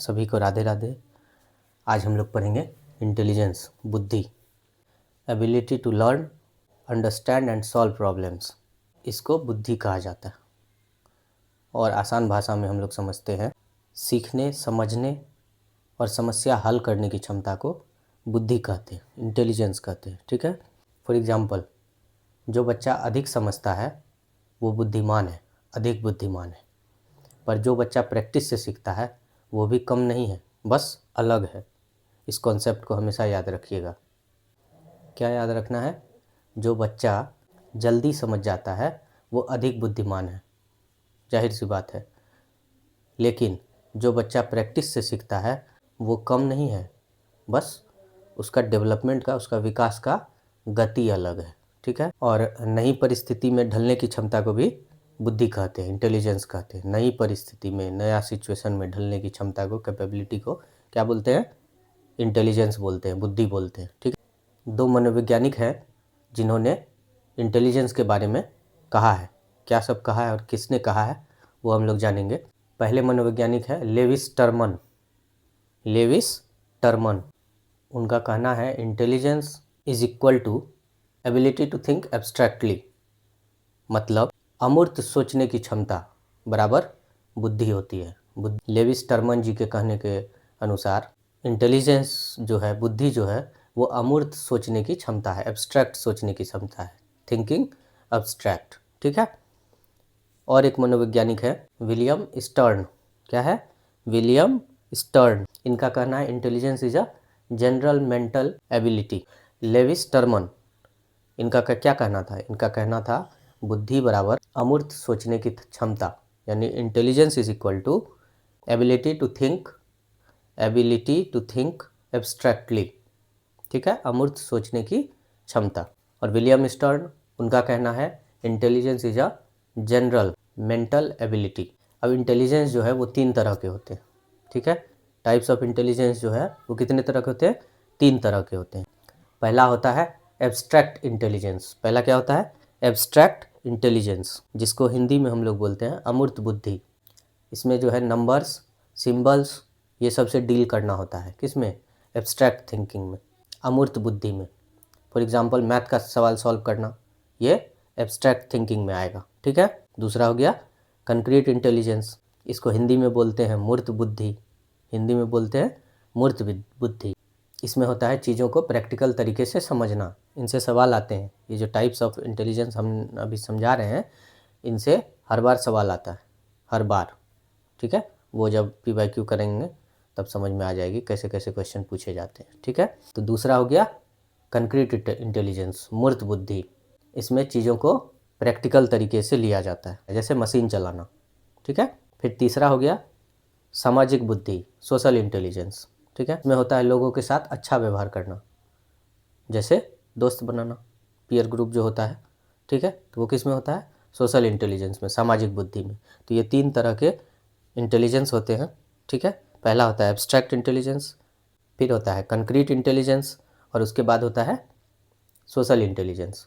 सभी को राधे राधे। आज हम लोग पढ़ेंगे इंटेलिजेंस, बुद्धि, ability to learn, understand and solve problems. इसको बुद्धि कहा जाता है और आसान भाषा में हम लोग समझते हैं सीखने, समझने और समस्या हल करने की क्षमता को बुद्धि कहते हैं, इंटेलिजेंस कहते हैं। ठीक है। फॉर एग्जांपल, जो बच्चा अधिक समझता है वो बुद्धिमान है, अधिक बुद्धिमान है। पर जो बच्चा प्रैक्टिस से सीखता है वो भी कम नहीं है, बस अलग है। इस कॉन्सेप्ट को हमेशा याद रखिएगा। क्या याद रखना है? जो बच्चा जल्दी समझ जाता है वो अधिक बुद्धिमान है, जाहिर सी बात है। लेकिन जो बच्चा प्रैक्टिस से सीखता है वो कम नहीं है, बस उसका डेवलपमेंट का, उसका विकास का गति अलग है। ठीक है। और नई परिस्थिति में ढलने की क्षमता को भी बुद्धि कहते हैं, इंटेलिजेंस कहते हैं। नई परिस्थिति में, नया सिचुएशन में ढलने की क्षमता को, कैपेबिलिटी को क्या बोलते हैं? इंटेलिजेंस बोलते हैं, बुद्धि बोलते हैं। ठीक है। दो मनोवैज्ञानिक हैं जिन्होंने इंटेलिजेंस के बारे में कहा है। क्या सब कहा है और किसने कहा है वो हम लोग जानेंगे। पहले मनोवैज्ञानिक है लेविस टर्मन। लेविस टर्मन, उनका कहना है intelligence is equal to ability to think abstractly. मतलब अमूर्त सोचने की क्षमता बराबर बुद्धि होती है। लेविस टर्मन जी के कहने के अनुसार इंटेलिजेंस जो है, बुद्धि जो है, वो अमूर्त सोचने की क्षमता है, एब्स्ट्रैक्ट सोचने की क्षमता है, थिंकिंग एब्स्ट्रैक्ट। ठीक है। और एक मनोवैज्ञानिक है विलियम स्टर्न। क्या है? William Stern. इनका कहना है intelligence is a general mental ability. Lewis Terman, इनका क्या कहना था? इनका कहना था बुद्धि बराबर अमूर्त सोचने की क्षमता, यानी intelligence is equal to ability to think abstractly. ठीक है, अमूर्त सोचने की क्षमता। और विलियम स्टर्न, उनका कहना है intelligence is a general mental ability. अब इंटेलिजेंस जो है वो 3 तरह के होते हैं। ठीक है। टाइप्स ऑफ इंटेलिजेंस जो है वो कितने तरह के होते हैं? 3 तरह के होते हैं। पहला होता है एब्स्ट्रैक्ट इंटेलिजेंस। पहला क्या होता है? एब्स्ट्रैक्ट इंटेलिजेंस, जिसको हिंदी में हम लोग बोलते हैं अमूर्त बुद्धि। इसमें जो है नंबर्स, सिंबल्स, ये सबसे डील करना होता है। किसमें? एब्स्ट्रैक्ट थिंकिंग में, अमूर्त बुद्धि में। फॉर एग्जांपल, मैथ का सवाल सॉल्व करना, ये एब्स्ट्रैक्ट थिंकिंग में आएगा। ठीक है। दूसरा हो गया कंक्रीट इंटेलिजेंस। इसको हिंदी में बोलते हैं मूर्त बुद्धि। हिंदी में बोलते हैं मूर्त बुद्धि। इसमें होता है चीज़ों को प्रैक्टिकल तरीके से समझना। इनसे सवाल आते हैं। ये जो टाइप्स ऑफ इंटेलिजेंस हम अभी समझा रहे हैं, इनसे हर बार सवाल आता है, हर बार। ठीक है। वो जब PYQ करेंगे तब समझ में आ जाएगी कैसे कैसे क्वेश्चन पूछे जाते हैं। ठीक है। तो दूसरा हो गया कंक्रीट इंटेलिजेंस, मूर्त बुद्धि। इसमें चीज़ों को प्रैक्टिकल तरीके से लिया जाता है, जैसे मशीन चलाना। ठीक है। फिर तीसरा हो गया सामाजिक बुद्धि, सोशल इंटेलिजेंस। ठीक है। इसमें होता है लोगों के साथ अच्छा व्यवहार करना, जैसे दोस्त बनाना, पीयर ग्रुप जो होता है। ठीक है। तो वो किस में होता है? सोशल इंटेलिजेंस में, सामाजिक बुद्धि में। तो ये 3 तरह के इंटेलिजेंस होते हैं। ठीक है। पहला होता है एब्स्ट्रैक्ट इंटेलिजेंस, फिर होता है कंक्रीट इंटेलिजेंस, और उसके बाद होता है सोशल इंटेलिजेंस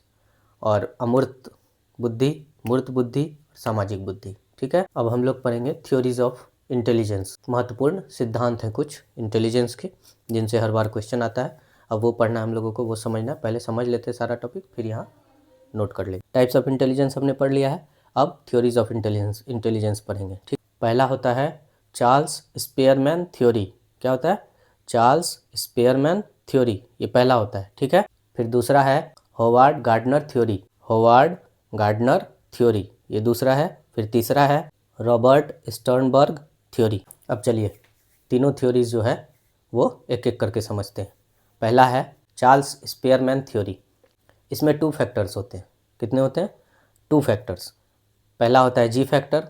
और अमूर्त बुद्धि, मूर्त बुद्धि, सामाजिक बुद्धि। ठीक है। अब हम लोग पढ़ेंगे थ्योरीज ऑफ इंटेलिजेंस। महत्वपूर्ण सिद्धांत हैं कुछ इंटेलिजेंस के, जिनसे हर बार क्वेश्चन आता है। अब वो पढ़ना हम लोगों को, वो समझना। पहले समझ लेते हैं सारा टॉपिक, फिर यहाँ नोट कर लेंगे। टाइप्स ऑफ इंटेलिजेंस हमने पढ़ लिया है। अब थ्योरीज ऑफ इंटेलिजेंस पढ़ेंगे। ठीक। पहला होता है चार्ल्स स्पेयरमैन थ्योरी। क्या होता है? चार्ल्स स्पेयरमैन थ्योरी, ये पहला होता है। ठीक है। फिर दूसरा है Howard Gardner theory. Howard Gardner theory, ये दूसरा है। फिर तीसरा है रॉबर्ट स्टर्नबर्ग थ्योरी। अब चलिए तीनों थ्योरीज जो है वो एक एक करके समझते हैं। पहला है चार्ल्स स्पेयरमैन थ्योरी। इसमें 2 फैक्टर्स होते हैं। कितने होते हैं? 2 फैक्टर्स। पहला होता है G फैक्टर,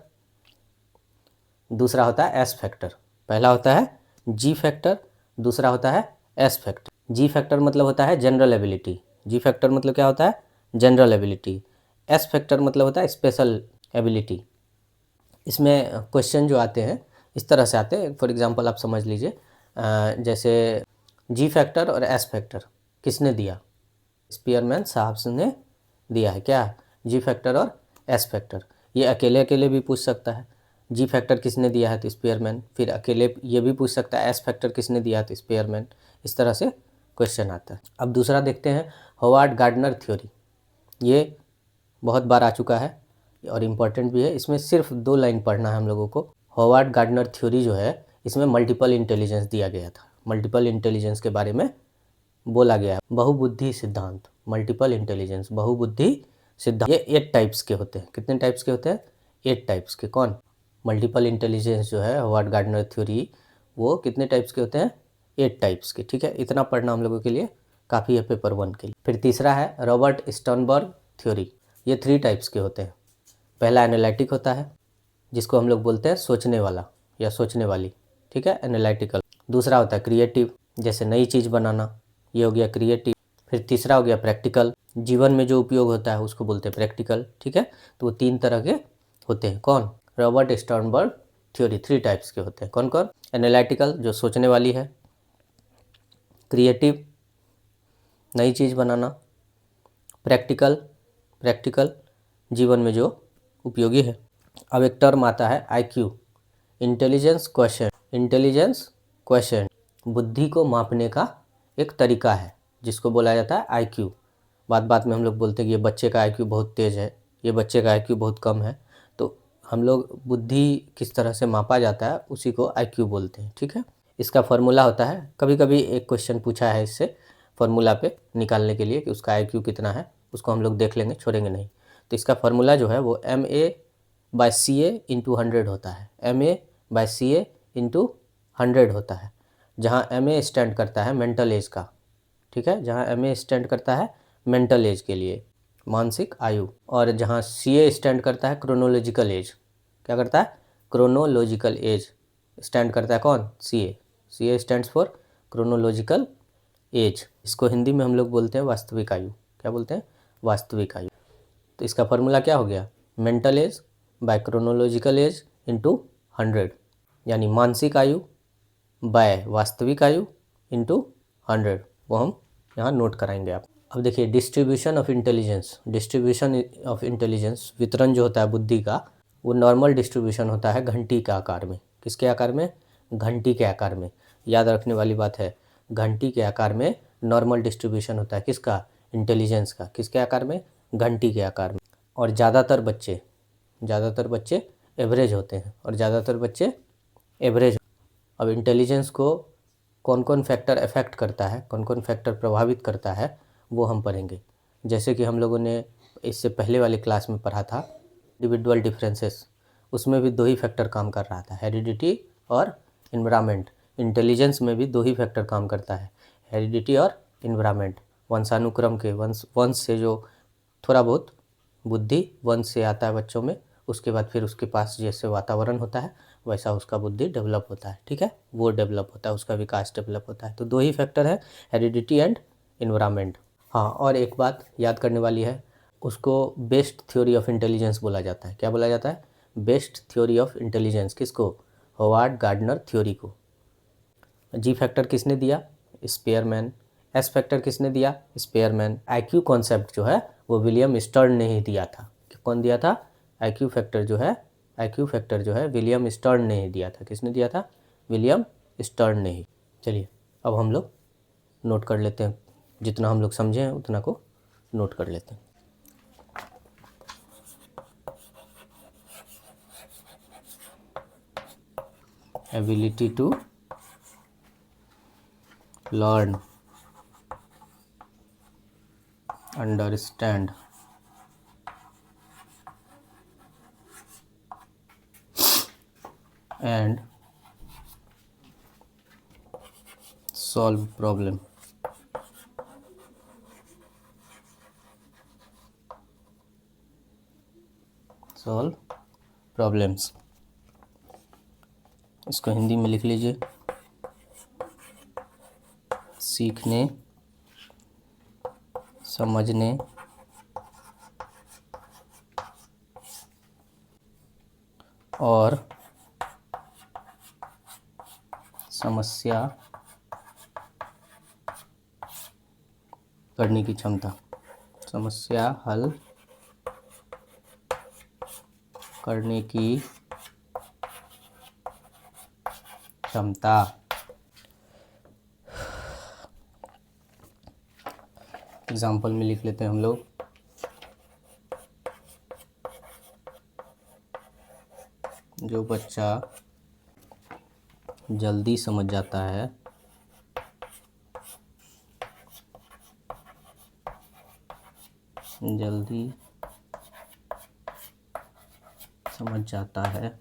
दूसरा होता है S फैक्टर। पहला होता है G फैक्टर, दूसरा होता है S फैक्टर। G फैक्टर मतलब होता है जनरल एबिलिटी। G फैक्टर मतलब क्या होता है? General ability. S फैक्टर मतलब होता है स्पेशल एबिलिटी। इसमें क्वेश्चन जो आते हैं इस तरह से आते हैं। फॉर एग्जांपल आप समझ लीजिए, जैसे G फैक्टर और S फैक्टर किसने दिया? स्पेयरमैन साहब ने दिया है। क्या? G फैक्टर और S फैक्टर। ये अकेले अकेले भी पूछ सकता है, जी फैक्टर किसने दिया है तो स्पेयरमैन। फिर अकेले ये भी पूछ सकता है एस फैक्टर किसने दिया है तो स्पेयरमैन। इस तरह से क्वेश्चन आता है। अब दूसरा देखते हैं होवार्ड गार्डनर थ्योरी। ये बहुत बार आ चुका है और इम्पॉर्टेंट भी है। इसमें सिर्फ 2 लाइन पढ़ना है हम लोगों को। होवार्ड गार्डनर थ्योरी जो है इसमें मल्टीपल इंटेलिजेंस दिया गया था। मल्टीपल इंटेलिजेंस के बारे में बोला गया है। बहुबुद्धि सिद्धांत, मल्टीपल इंटेलिजेंस, बहुबुद्धि सिद्धांत। ये 8 टाइप्स के होते हैं। कितने टाइप्स के होते हैं? 8 टाइप्स के। कौन? मल्टीपल इंटेलिजेंस जो है होवार्ड गार्डनर थ्योरी, वो कितने टाइप्स के होते हैं? 8 टाइप्स के। ठीक है, इतना पढ़ना हम लोगों के लिए काफ़ी है पेपर 1 के लिए। फिर तीसरा है रॉबर्ट स्टर्नबर्ग थ्योरी। ये 3 टाइप्स के होते हैं। पहला एनालिटिक होता है, जिसको हम लोग बोलते हैं सोचने वाला या सोचने वाली। ठीक है, एनालिटिकल। दूसरा होता है क्रिएटिव, जैसे नई चीज़ बनाना, ये हो गया क्रिएटिव। फिर तीसरा हो गया प्रैक्टिकल, जीवन में जो उपयोग होता है उसको बोलते हैं प्रैक्टिकल। ठीक है, तो वो 3 तरह के होते हैं। कौन? रॉबर्ट स्टर्नबर्ग थ्योरी 3 टाइप्स के होते हैं। कौन कौन? एनालिटिकल जो सोचने वाली है, क्रिएटिव नई चीज़ बनाना, प्रैक्टिकल प्रैक्टिकल जीवन में जो उपयोगी है। अब एक टर्म आता है IQ, intelligence question. Intelligence question बुद्धि को मापने का एक तरीका है, जिसको बोला जाता है आईक्यू। बात बात में हम लोग बोलते हैं कि ये बच्चे का आईक्यू बहुत तेज़ है, ये बच्चे का आईक्यू बहुत कम है। तो हम लोग बुद्धि किस तरह से मापा जाता है उसी को आईक्यू बोलते हैं। ठीक है, इसका फॉर्मूला होता है, कभी कभी एक क्वेश्चन पूछा है इससे फॉर्मूला पे निकालने के लिए कि उसका आईक्यू कितना है, उसको हम लोग देख लेंगे, छोड़ेंगे नहीं। तो इसका फॉर्मूला जो है वो MA/CA/100 होता है। MA/CA/100 होता है, जहाँ MA स्टैंड करता है मेंटल एज का। ठीक है, जहाँ MA स्टैंड करता है मेंटल एज के लिए, मानसिक आयु, और जहाँ CA स्टैंड करता है क्रोनोलॉजिकल एज। क्या करता है? क्रोनोलॉजिकल एज स्टैंड करता है। कौन? CA। CA stands for chronological age. इसको हिंदी में हम लोग बोलते हैं वास्तविक आयु। क्या बोलते हैं? वास्तविक आयु। तो इसका फॉर्मूला क्या हो गया? Mental as by chronological age into 100, यानी मानसिक आयु बाय वास्तविक आयु इंटू 100। वो हम यहाँ नोट कराएंगे आप। अब देखिए distribution of intelligence. Distribution of intelligence, वितरण जो होता है बुद्धि का, वो नॉर्मल डिस्ट्रीब्यूशन होता है घंटी के आकार में। किसके आकार में? घंटी के आकार में। याद रखने वाली बात है, घंटी के आकार में नॉर्मल डिस्ट्रीब्यूशन होता है। किसका? इंटेलिजेंस का। किसके आकार में? घंटी के आकार में। और ज़्यादातर बच्चे एवरेज होते हैं, और ज़्यादातर बच्चे एवरेज। अब इंटेलिजेंस को कौन कौन फैक्टर अफेक्ट करता है, कौन कौन फैक्टर प्रभावित करता है, वो हम पढ़ेंगे। जैसे कि हम लोगों ने इससे पहले वाले क्लास में पढ़ा था इंडिविजुअल डिफरेंसेस, उसमें भी 2 ही फैक्टर काम कर रहा था, हेरिडिटी और इन्वायरमेंट। इंटेलिजेंस में भी 2 ही फैक्टर काम करता है, हेरिडिटी और इन्वायरमेंट। वंशानुक्रम के वंश से जो थोड़ा बहुत बुद्धि वंश से आता है बच्चों में, उसके बाद फिर उसके पास जैसे वातावरण होता है वैसा उसका बुद्धि डेवलप होता है। ठीक है, वो डेवलप होता है, उसका विकास डेवलप होता है। तो 2 ही फैक्टर है, हेरिडिटी एंड इन्वायरमेंट। हाँ, और एक बात याद करने वाली है, उसको बेस्ट थ्योरी ऑफ इंटेलिजेंस बोला जाता है। क्या बोला जाता है? Best theory of intelligence. किसको? होवार्ड गार्डनर थ्योरी को। जी फैक्टर किसने दिया? स्पेयरमैन। एस फैक्टर किसने दिया? स्पेयरमैन। आईक्यू कॉन्सेप्ट जो है वो विलियम स्टर्न ने ही दिया था। कौन दिया था? आईक्यू फैक्टर जो है विलियम स्टर्न ने ही दिया था। किसने दिया था? विलियम स्टर्न ने ही। चलिए अब हम लोग नोट कर लेते हैं, जितना हम लोग समझे हैं उतना को नोट कर लेते हैं। Ability to learn, understand, and solve problem। Solve problems, इसको हिंदी में लिख लीजिए, सीखने, समझने और समस्या करने की क्षमता। समस्या हल करने की क्षमता। एग्जाम्पल में लिख लेते हैं हम लोग। जो बच्चा जल्दी समझ जाता है, जल्दी समझ जाता है,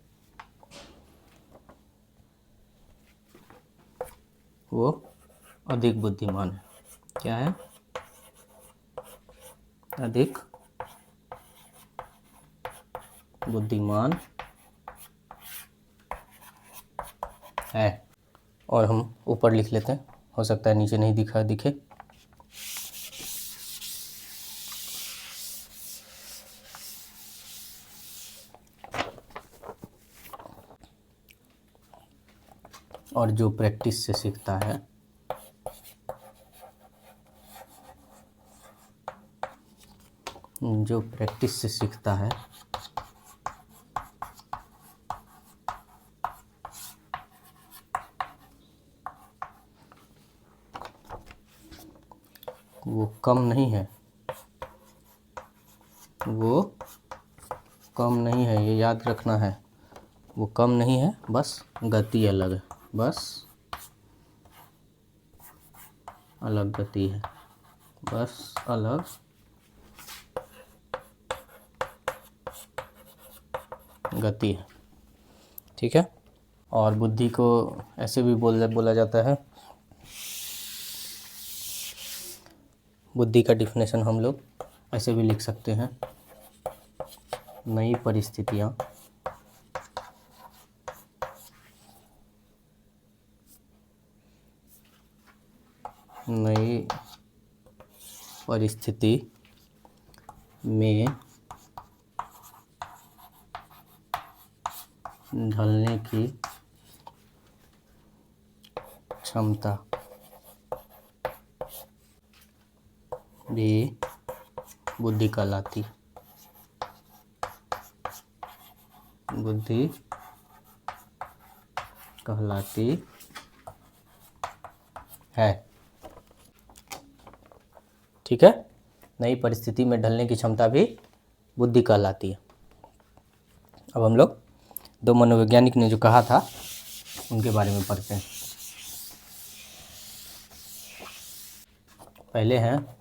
वो अधिक बुद्धिमान है। क्या है? अधिक बुद्धिमान है। और हम ऊपर लिख लेते हैं, हो सकता है नीचे नहीं दिखे। और जो प्रैक्टिस से सीखता है, जो प्रैक्टिस से सीखता है, वो कम नहीं है, वो कम नहीं है, ये याद रखना है। वो कम नहीं है, बस गति अलग है, बस अलग गति है, बस अलग गति है। ठीक है। और बुद्धि को ऐसे भी बोला जाता है, बुद्धि का डिफिनेशन हम लोग ऐसे भी लिख सकते हैं, नई परिस्थितियाँ, नई परिस्थिति में ढलने की क्षमता भी बुद्धि कहलाती, बुद्धि कहलाती है। ठीक है। नई परिस्थिति में ढलने की क्षमता भी बुद्धि कहलाती है। अब हम लोग दो मनोवैज्ञानिक ने जो कहा था उनके बारे में पढ़ते हैं। पहले हैं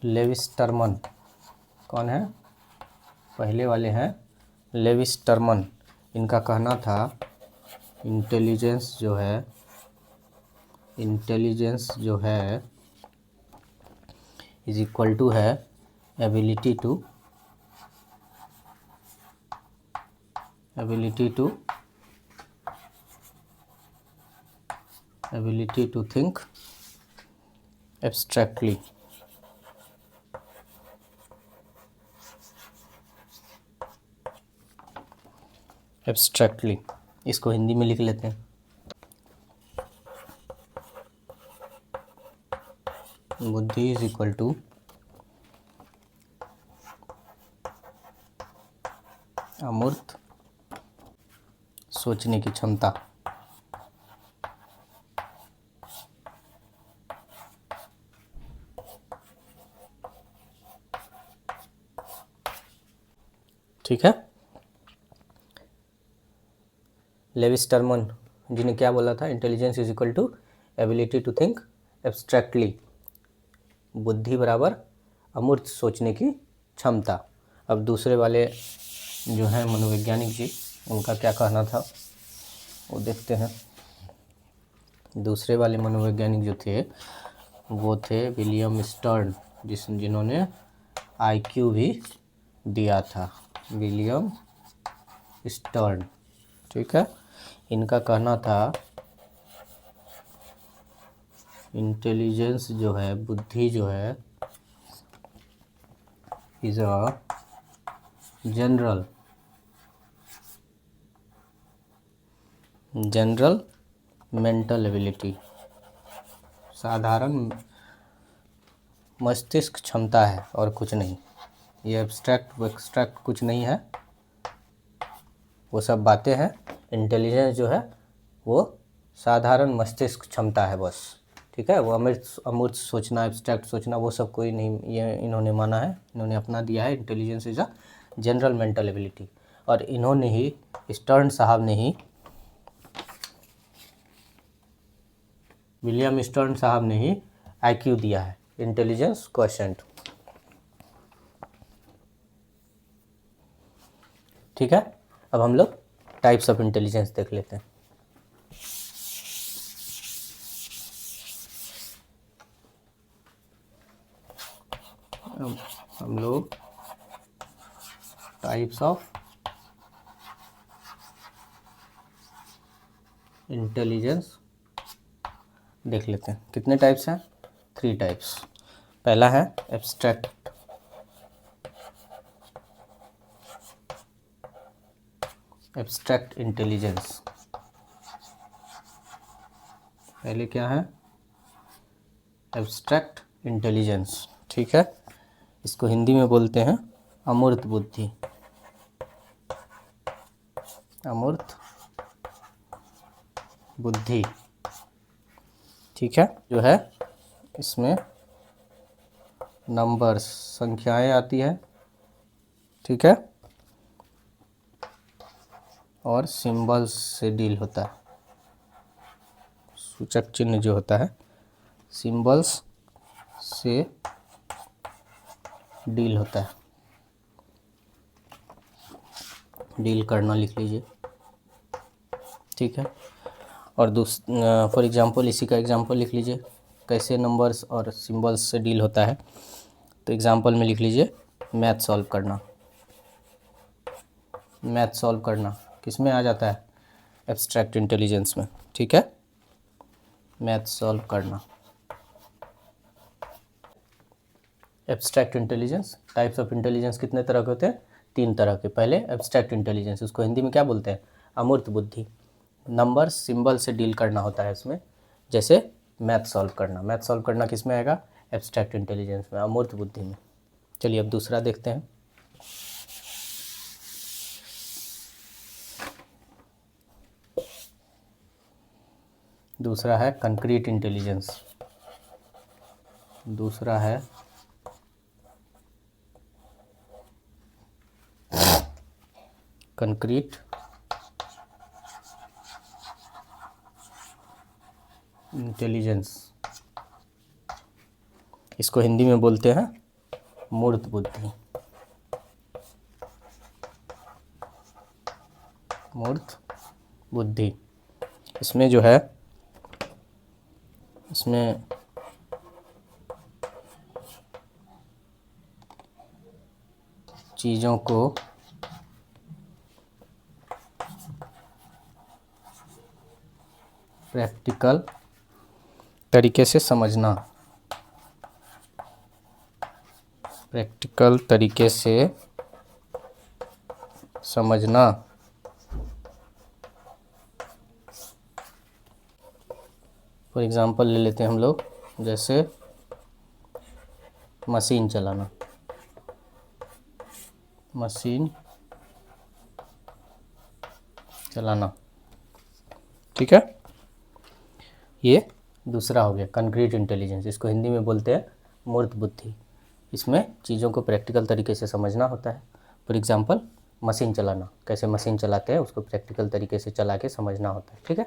लेविस्टर्मन। कौन है? पहले वाले हैं लेविस्टर्मन। इनका कहना था इंटेलिजेंस जो है इज इक्वल टू है एबिलिटी टू थिंक एब्स्ट्रैक्टली। इसको हिंदी में लिख लेते हैं। बुद्धि इज इक्वल टू अमूर्त सोचने की क्षमता। ठीक है। लेविस्टर्मन जी ने क्या बोला था? Intelligence is equal to ability to think abstractly. बुद्धि बराबर अमूर्त सोचने की क्षमता। अब दूसरे वाले जो हैं मनोवैज्ञानिक जी, उनका क्या कहना था वो देखते हैं। दूसरे वाले मनोवैज्ञानिक जो थे वो थे विलियम स्टर्न, जिन्होंने आईक्यू भी दिया था। William stern. ठीक है। इनका कहना था इंटेलिजेंस जो है, बुद्धि जो है, is a general mental ability. साधारण मस्तिष्क क्षमता है और कुछ नहीं। ये एब्स्ट्रैक्ट कुछ नहीं है, वो सब बातें हैं। इंटेलिजेंस जो है वो साधारण मस्तिष्क क्षमता है बस, ठीक है। वो अमूर्त सोचना, एब्स्ट्रैक्ट सोचना, वो सब कोई नहीं, ये इन्होंने माना है, इन्होंने अपना दिया है। Intelligence is a general mental ability. और इन्होंने ही, स्टर्न साहब ने ही, विलियम स्टर्न साहब ने ही आईक्यू दिया है, इंटेलिजेंस क्वोशेंट, ठीक है। अब हम लोग टाइप्स ऑफ इंटेलिजेंस देख लेते हैं। हम लोग टाइप्स ऑफ इंटेलिजेंस देख लेते हैं। कितने टाइप्स हैं? 3 टाइप्स। पहला है एब्स्ट्रैक्ट इंटेलिजेंस। पहले क्या है? एब्स्ट्रैक्ट इंटेलिजेंस, ठीक है। इसको हिंदी में बोलते हैं अमूर्त बुद्धि। अमूर्त बुद्धि, ठीक है। जो है इसमें नंबर्स, संख्याएं आती है, ठीक है, और सिंबल्स से डील होता है। सूचक चिन्ह जो होता है, सिंबल्स से डील होता है। डील करना लिख लीजिए, ठीक है। और फॉर एग्जांपल, इसी का एग्जांपल लिख लीजिए, कैसे नंबर्स और सिंबल्स से डील होता है। तो एग्जांपल में लिख लीजिए मैथ सॉल्व करना। मैथ सॉल्व करना किस में आ जाता है? एब्स्ट्रैक्ट इंटेलिजेंस में, ठीक है। मैथ सॉल्व करना। Abstract intelligence, types of intelligence कितने तरह के होते हैं? 3 तरह के। पहले एब्स्ट्रैक्ट इंटेलिजेंस, उसको हिंदी में क्या बोलते हैं? अमूर्त बुद्धि। नंबर सिंबल से डील करना होता है इसमें, जैसे मैथ सॉल्व करना। मैथ सॉल्व करना किस में आएगा? एब्स्ट्रैक्ट इंटेलिजेंस में, अमूर्त बुद्धि में। चलिए अब दूसरा देखते हैं। दूसरा है कंक्रीट इंटेलिजेंस। दूसरा है कंक्रीट इंटेलिजेंस। इसको हिंदी में बोलते हैं मूर्त बुद्धि। मूर्त बुद्धि। इसमें जो है, इसमें चीज़ों को प्रैक्टिकल तरीके से समझना, प्रैक्टिकल तरीके से समझना। फॉर एग्जांपल ले लेते हैं हम लोग, जैसे मशीन चलाना। मशीन चलाना, ठीक है। ये दूसरा हो गया कंक्रीट इंटेलिजेंस। इसको हिंदी में बोलते हैं मूर्त बुद्धि। इसमें चीज़ों को प्रैक्टिकल तरीके से समझना होता है। फॉर एग्जांपल मशीन चलाना, कैसे मशीन चलाते हैं उसको प्रैक्टिकल तरीके से चला के समझना होता है, ठीक है।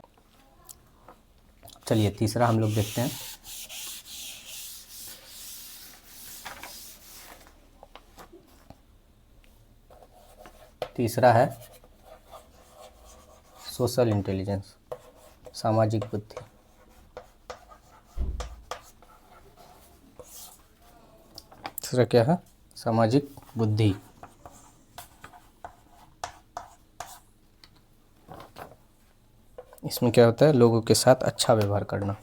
चलिए तीसरा हम लोग देखते हैं। तीसरा है सोशल इंटेलिजेंस, सामाजिक बुद्धि। तीसरा क्या है? सामाजिक बुद्धि। इसमें क्या होता है? लोगों के साथ अच्छा व्यवहार करना।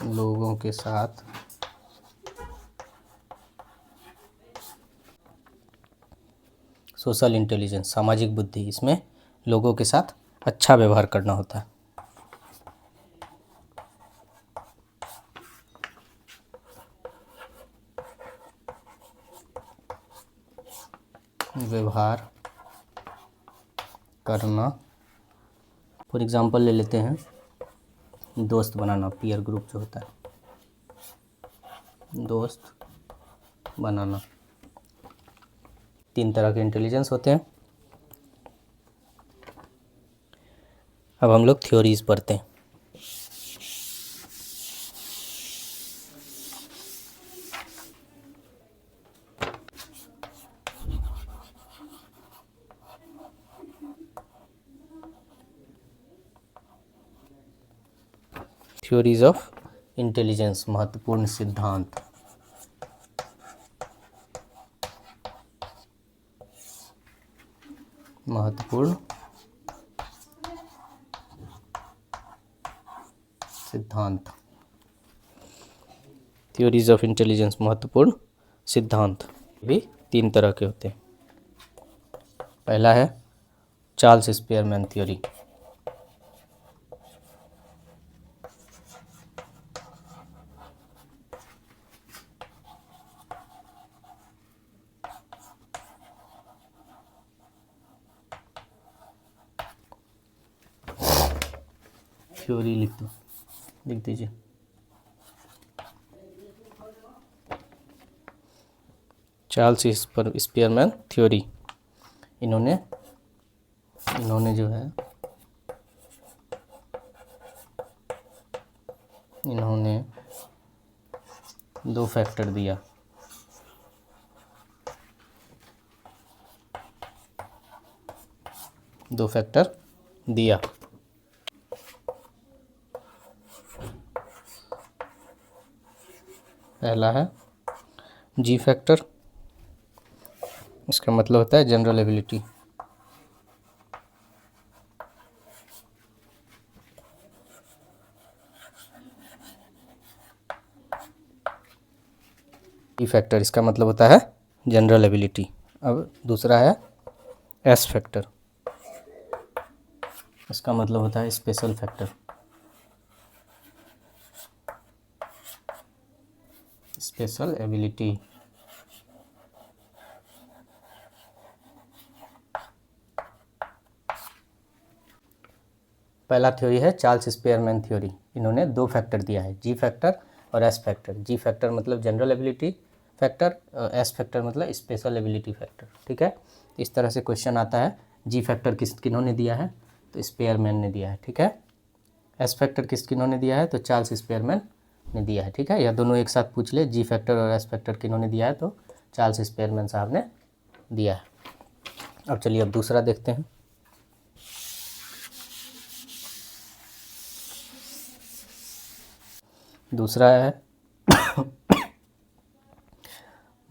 लोगों के साथ सोशल इंटेलिजेंस, सामाजिक बुद्धि, इसमें लोगों के साथ अच्छा व्यवहार करना होता है। व्यवहार करना। फॉर एग्जांपल ले लेते हैं दोस्त बनाना, पीयर ग्रुप जो होता है, दोस्त बनाना। 3 तरह के इंटेलिजेंस होते हैं। अब हम लोग थ्योरीज पढ़ते हैं। थ्योरीज ऑफ इंटेलिजेंस, महत्वपूर्ण सिद्धांत। महत्वपूर्ण सिद्धांत। थ्योरीज ऑफ इंटेलिजेंस, महत्वपूर्ण सिद्धांत भी 3 तरह के होते हैं। पहला है चार्ल्स स्पीयरमैन थ्योरी। थ्योरी लिख दीजिए। चार्ल्स स्पीयरमैन थ्योरी, इन्होंने जो है इन्होंने 2 फैक्टर दिया। पहला है जी फैक्टर, इसका मतलब होता है जनरल एबिलिटी। ई फैक्टर, इसका मतलब होता है जनरल एबिलिटी। अब दूसरा है एस फैक्टर, इसका मतलब होता है स्पेशल फैक्टर। Special ability. पहला थ्योरी है चार्ल्स स्पीयरमैन थ्योरी। इन्होंने 2 फैक्टर दिया है, जी फैक्टर और एस फैक्टर। जी फैक्टर मतलब general ability factor, S factor मतलब स्पेशल एबिलिटी फैक्टर। ठीक है, इस तरह से क्वेश्चन आता है। जी फैक्टर किन्होंने दिया है, तो स्पीयरमैन ने दिया है। ठीक है, एस फैक्टर किन्होंने दिया है, तो चार्ल्स स्पीयरमैन ने दिया है। ठीक है, या दोनों एक साथ पूछ ले, जी फैक्टर और एस फैक्टर किन्होंने दिया है, तो चार्ल्स स्पीयरमैन साहब ने दिया है। अब चलिए अब दूसरा देखते हैं।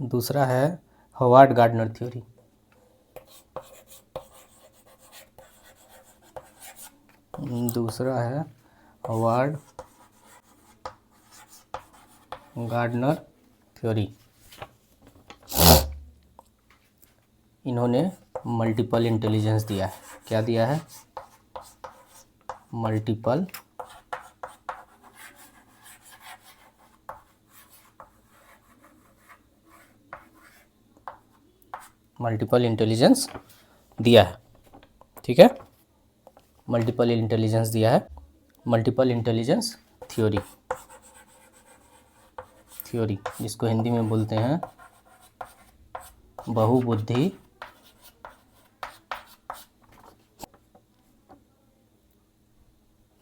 दूसरा है हॉवार्ड गार्डनर थ्योरी। दूसरा है हॉवार्ड गार्डनर थ्योरी। इन्होंने मल्टीपल इंटेलिजेंस दिया है। क्या दिया है? मल्टीपल इंटेलिजेंस दिया है। ठीक है, मल्टीपल इंटेलिजेंस दिया है। मल्टीपल इंटेलिजेंस थ्योरी जिसको हिंदी में बोलते हैं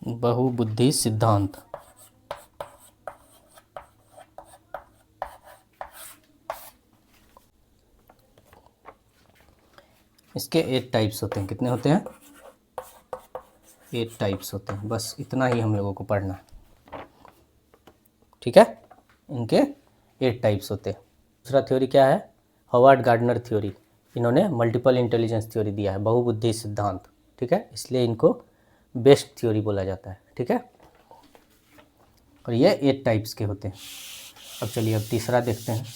बहुबुद्धि सिद्धांत। इसके 8 टाइप्स होते हैं। कितने होते हैं? 8 टाइप्स होते हैं। बस इतना ही हम लोगों को पढ़ना है। ठीक है, इनके 8 टाइप्स होते हैं। दूसरा थ्योरी क्या है? Howard Gardner theory. इन्होंने मल्टीपल इंटेलिजेंस थ्योरी दिया है, बहुबुद्धि सिद्धांत। ठीक है, इसलिए इनको बेस्ट थ्योरी बोला जाता है। ठीक है, और ये 8 टाइप्स के होते हैं। अब चलिए अब तीसरा देखते हैं।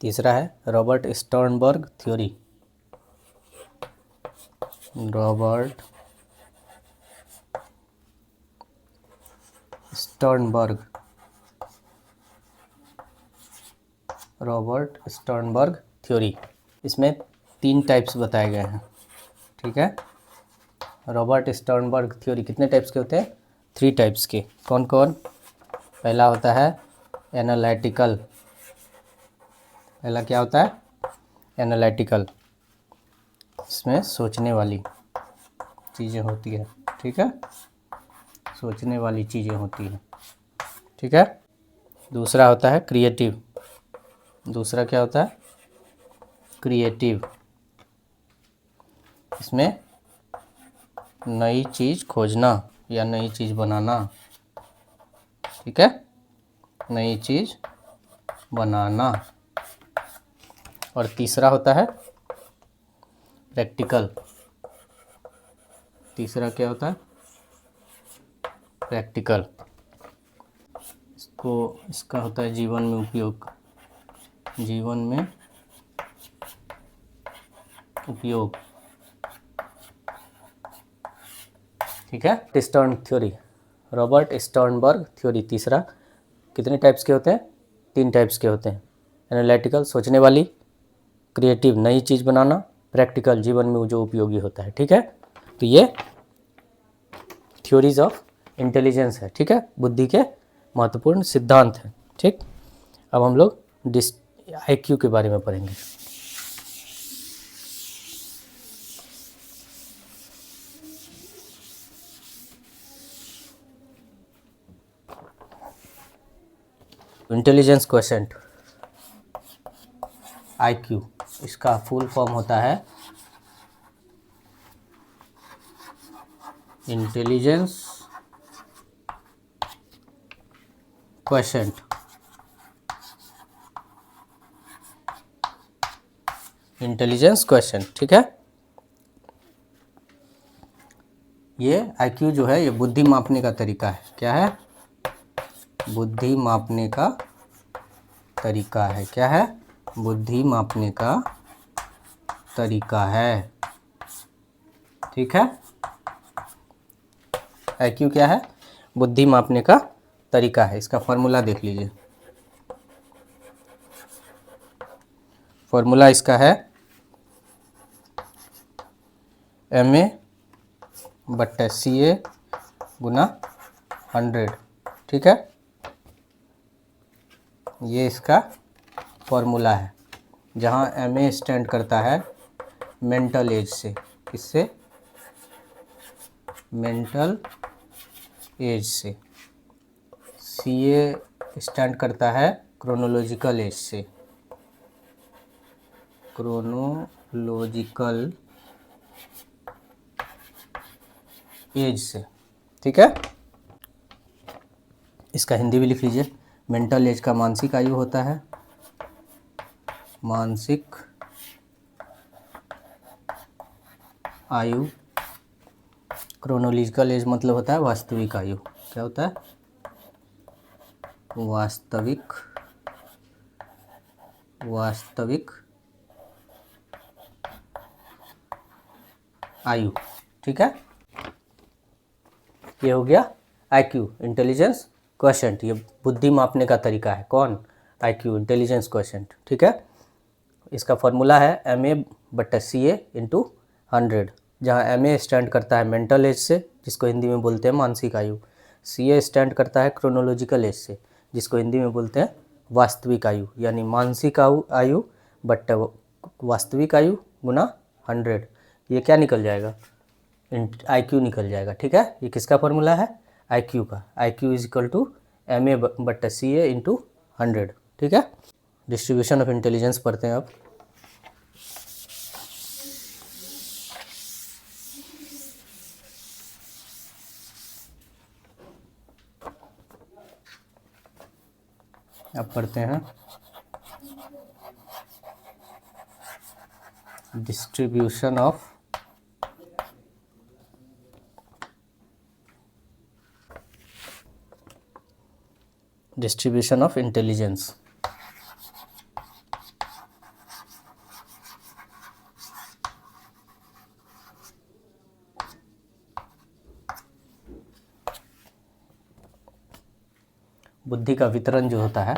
तीसरा है Robert Sternberg theory. Robert Sternberg theory. इसमें 3 टाइप्स बताए गए हैं, ठीक है। रॉबर्ट स्टर्नबर्ग थ्योरी कितने टाइप्स के होते हैं? 3 टाइप्स के। कौन कौन? पहला होता है एनालिटिकल। पहला क्या होता है? एनालिटिकल। इसमें सोचने वाली चीज़ें होती है, ठीक है, सोचने वाली चीज़ें होती हैं, ठीक है। दूसरा होता है क्रिएटिव। दूसरा क्या होता है? क्रिएटिव। इसमें नई चीज़ खोजना या नई चीज़ बनाना, ठीक है, नई चीज़ बनाना। और तीसरा होता है प्रैक्टिकल। तीसरा क्या होता है? प्रैक्टिकल। इसका होता है जीवन में उपयोग। जीवन में उपयोग, ठीक है। Stern theory, Robert Sternberg theory. तीसरा कितने टाइप्स के होते हैं? 3 टाइप्स के होते हैं। एनालिटिकल सोचने वाली, क्रिएटिव नई चीज़ बनाना, प्रैक्टिकल जीवन में जो उपयोगी होता है, ठीक है। तो ये थ्योरीज ऑफ इंटेलिजेंस है, ठीक है, बुद्धि के महत्वपूर्ण सिद्धांत हैं, ठीक। अब हम लोग IQ के बारे में पढ़ेंगे। इंटेलिजेंस क्वोशिएंट IQ, इसका फुल फॉर्म होता है इंटेलिजेंस क्वोशिएंट। इंटेलिजेंस क्वोशिएंट, ठीक है। ये IQ जो है ये बुद्धि मापने का तरीका है। क्या है? बुद्धि मापने का तरीका है। क्या है? बुद्धि मापने का तरीका है, ठीक है। IQ क्या है? बुद्धि मापने का तरीका है। इसका फॉर्मूला देख लीजिए। फॉर्मूला इसका है MA/CA गुना 100, ठीक है। ये इसका फॉर्मूला है, जहाँ MA स्टैंड करता है मेंटल एज से। किससे? मेंटल एज से। CA स्टैंड करता है क्रोनोलॉजिकल एज से। क्रोनोलॉजिकल एज से, ठीक है। इसका हिंदी भी लिख लीजिए। मेंटल एज का मानसिक आयु होता है, मानसिक आयु। क्रोनोलॉजिकल एज मतलब होता है वास्तविक आयु। क्या होता है? वास्तविक आयु, ठीक है। ये हो गया IQ, इंटेलिजेंस क्वोशिएंट। ये बुद्धि मापने का तरीका है। कौन? IQ, इंटेलिजेंस क्वोशिएंट, ठीक है। इसका फॉर्मूला है MA/CA × 100, जहाँ MA स्टैंड करता है मेंटल एज से, जिसको हिंदी में बोलते हैं मानसिक आयु। CA स्टैंड करता है क्रोनोलॉजिकल एज से, जिसको हिंदी में बोलते हैं वास्तविक आयु, यानी मानसिक आयु बट वास्तविक आयु गुना 100। ये क्या निकल जाएगा? IQ निकल जाएगा, ठीक है। ये किसका फॉर्मूला है? IQ का। IQ = MA/CA × 100, ठीक है। डिस्ट्रीब्यूशन ऑफ इंटेलिजेंस पढ़ते हैं अब। अब पढ़ते हैं डिस्ट्रीब्यूशन ऑफ इंटेलिजेंस। बुद्धि का वितरण जो होता है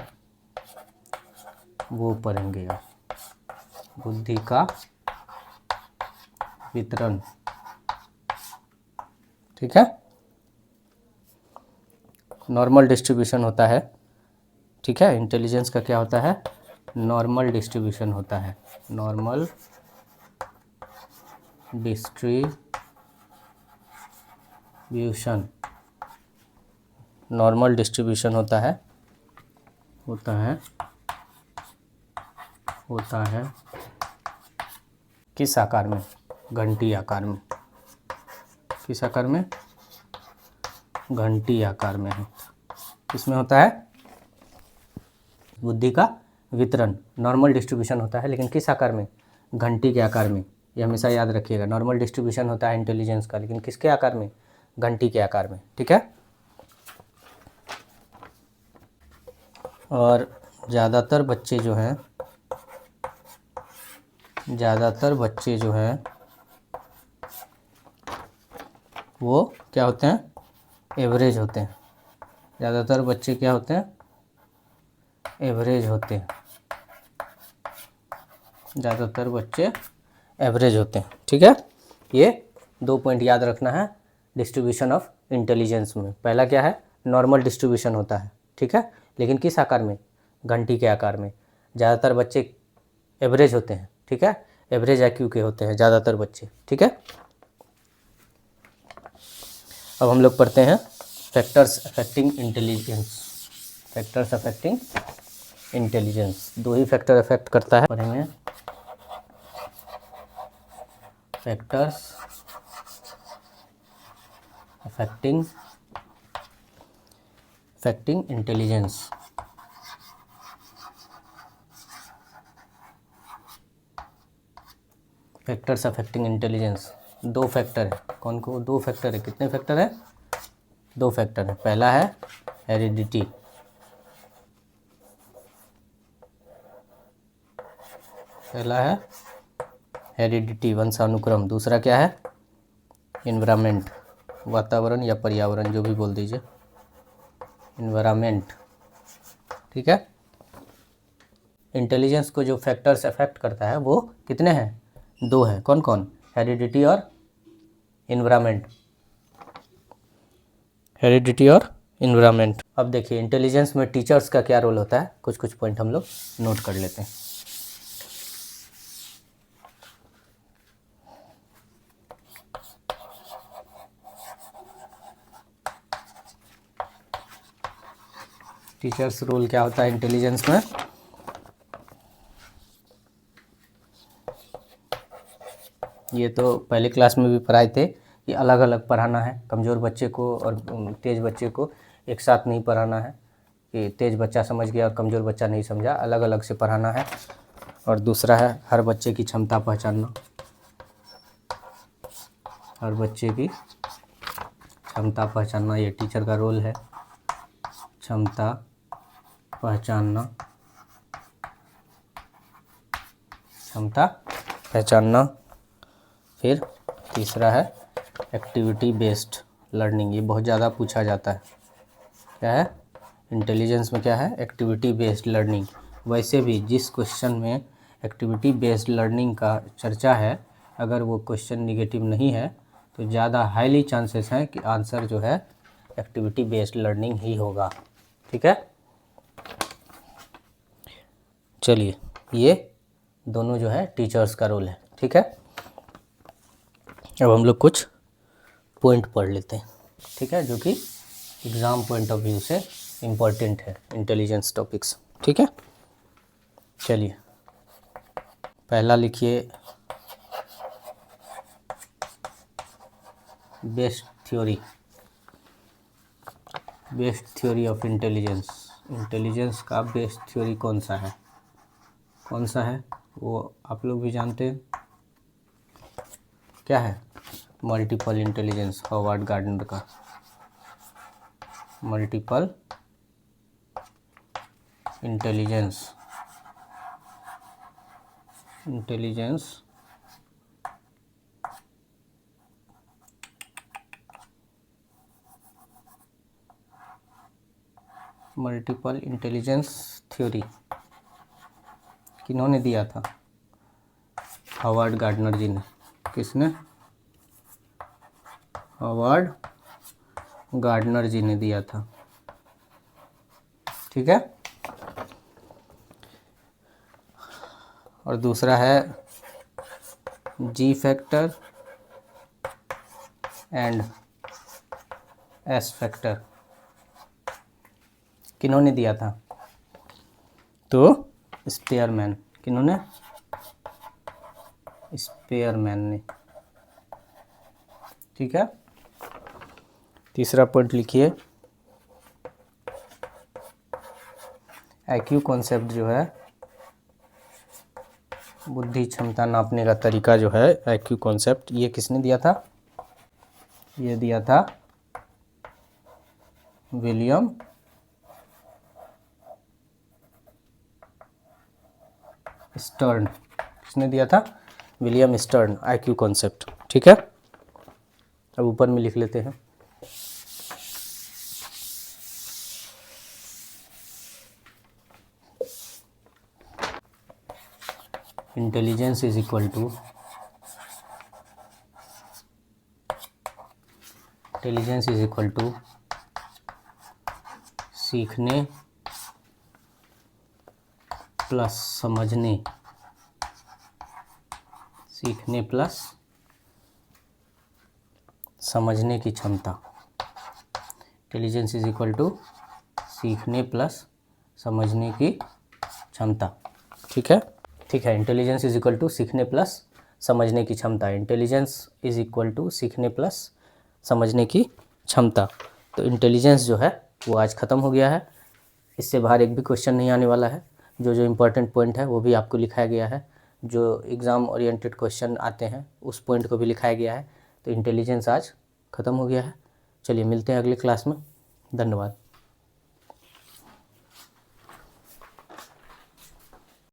वो पढ़ेंगे आप। बुद्धि का वितरण, ठीक है। नॉर्मल डिस्ट्रीब्यूशन होता है, ठीक है। इंटेलिजेंस का क्या होता है, नॉर्मल डिस्ट्रीब्यूशन होता है, नॉर्मल डिस्ट्रीब्यूशन, नॉर्मल डिस्ट्रीब्यूशन होता है किस आकार में, घंटी आकार में, किस आकार में, घंटी आकार में है। किसमें होता है, बुद्धि का वितरण नॉर्मल डिस्ट्रीब्यूशन होता है, लेकिन किस आकार में, घंटी के आकार में। ये हमेशा याद रखिएगा, नॉर्मल डिस्ट्रीब्यूशन होता है इंटेलिजेंस का, लेकिन किसके आकार में, घंटी के आकार में, ठीक है। और ज़्यादातर बच्चे जो हैं वो क्या होते हैं, एवरेज होते हैं। ज़्यादातर बच्चे क्या होते हैं, एवरेज होते हैं। ज़्यादातर बच्चे एवरेज होते हैं, ठीक है। ये 2 पॉइंट याद रखना है डिस्ट्रीब्यूशन ऑफ इंटेलिजेंस में। पहला क्या है, नॉर्मल डिस्ट्रीब्यूशन होता है, ठीक है, लेकिन किस आकार में, घंटी के आकार में। ज़्यादातर बच्चे एवरेज होते हैं, ठीक है, एवरेज IQ के होते हैं ज़्यादातर बच्चे, ठीक है। अब हम लोग पढ़ते हैं factors affecting intelligence. Factors affecting intelligence, 2 ही फैक्टर अफेक्ट करता है, पढ़ेंगे factors affecting intelligence. Factors affecting intelligence, 2 factor है। कौन को 2 फैक्टर है, कितने फैक्टर है, 2 फैक्टर है। पहला है हेरिडिटी, वंशानुक्रम। दूसरा क्या है, इन्वायरमेंट, वातावरण या पर्यावरण, जो भी बोल दीजिए, इन्वायरमेंट, ठीक है। इंटेलिजेंस को जो फैक्टर्स अफेक्ट करता है वो कितने हैं, 2 हैं। कौन कौन, हेरिडिटी और इन्वायरमेंट, हेरिडिटी और इन्वायरमेंट। अब देखिए इंटेलिजेंस में टीचर्स का क्या रोल होता है, कुछ कुछ पॉइंट हम लोग नोट कर लेते हैं। टीचर्स रोल क्या होता है इंटेलिजेंस में, ये तो पहले क्लास में भी पढ़ाए थे कि अलग अलग पढ़ाना है, कमज़ोर बच्चे को और तेज़ बच्चे को एक साथ नहीं पढ़ाना है कि तेज़ बच्चा समझ गया और कमज़ोर बच्चा नहीं समझा, अलग अलग से पढ़ाना है। और दूसरा है हर बच्चे की क्षमता पहचानना, हर बच्चे की क्षमता पहचानना, ये टीचर का रोल है, क्षमता पहचानना, क्षमता पहचानना। फिर तीसरा है एक्टिविटी बेस्ड लर्निंग, ये बहुत ज़्यादा पूछा जाता है। क्या है इंटेलिजेंस में, क्या है, एक्टिविटी बेस्ड लर्निंग। वैसे भी जिस क्वेश्चन में एक्टिविटी बेस्ड लर्निंग का चर्चा है, अगर वो क्वेश्चन निगेटिव नहीं है तो ज़्यादा हाईली चांसेस हैं कि आंसर जो है एक्टिविटी बेस्ड लर्निंग ही होगा, ठीक है। चलिए, ये दोनों जो है टीचर्स का रोल है, ठीक है। अब हम लोग कुछ पॉइंट पढ़ लेते हैं, ठीक है, जो कि एग्ज़ाम पॉइंट ऑफ व्यू से इम्पोर्टेंट है, इंटेलिजेंस टॉपिक्स, ठीक है। चलिए, पहला लिखिए best theory of intelligence. Intelligence का बेस्ट थ्योरी कौन सा है, वो आप लोग भी जानते हैं, क्या है, मल्टीपल इंटेलिजेंस, हॉवर्ड गार्डनर का multiple intelligence. Multiple intelligence theory किन्होंने दिया था, हावर्ड गार्डनर जी ने। किसने? हावर्ड गार्डनर जी ने दिया था। ठीक है। और दूसरा है G factor and S factor, किन्होंने दिया था? तो स्पेयरमैन। किन्होंने? स्पेयरमैन ने। ठीक है। तीसरा पॉइंट लिखिए, IQ कॉन्सेप्ट जो है, बुद्धि क्षमता नापने का तरीका जो है, IQ कॉन्सेप्ट, ये किसने दिया था? ये दिया था विलियम स्टर्न। किसने दिया था? William Stern, IQ concept. ठीक है। अब ऊपर में लिख लेते हैं, intelligence is equal to, intelligence is equal to सीखने प्लस समझने, सीखने प्लस समझने की क्षमता। इंटेलिजेंस इज इक्वल टू सीखने प्लस समझने की क्षमता। ठीक है। ठीक है। इंटेलिजेंस इज इक्वल टू सीखने प्लस समझने की क्षमता। इंटेलिजेंस इज इक्वल टू सीखने प्लस समझने की क्षमता। तो इंटेलिजेंस जो है वो आज ख़त्म हो गया है। इससे बाहर एक भी क्वेश्चन नहीं आने वाला है। जो जो इम्पोर्टेंट पॉइंट है वो भी आपको लिखाया गया है। जो एग्ज़ाम ओरिएंटेड क्वेश्चन आते हैं उस पॉइंट को भी लिखाया गया है। तो इंटेलिजेंस आज ख़त्म हो गया है। चलिए मिलते हैं अगले क्लास में। धन्यवाद।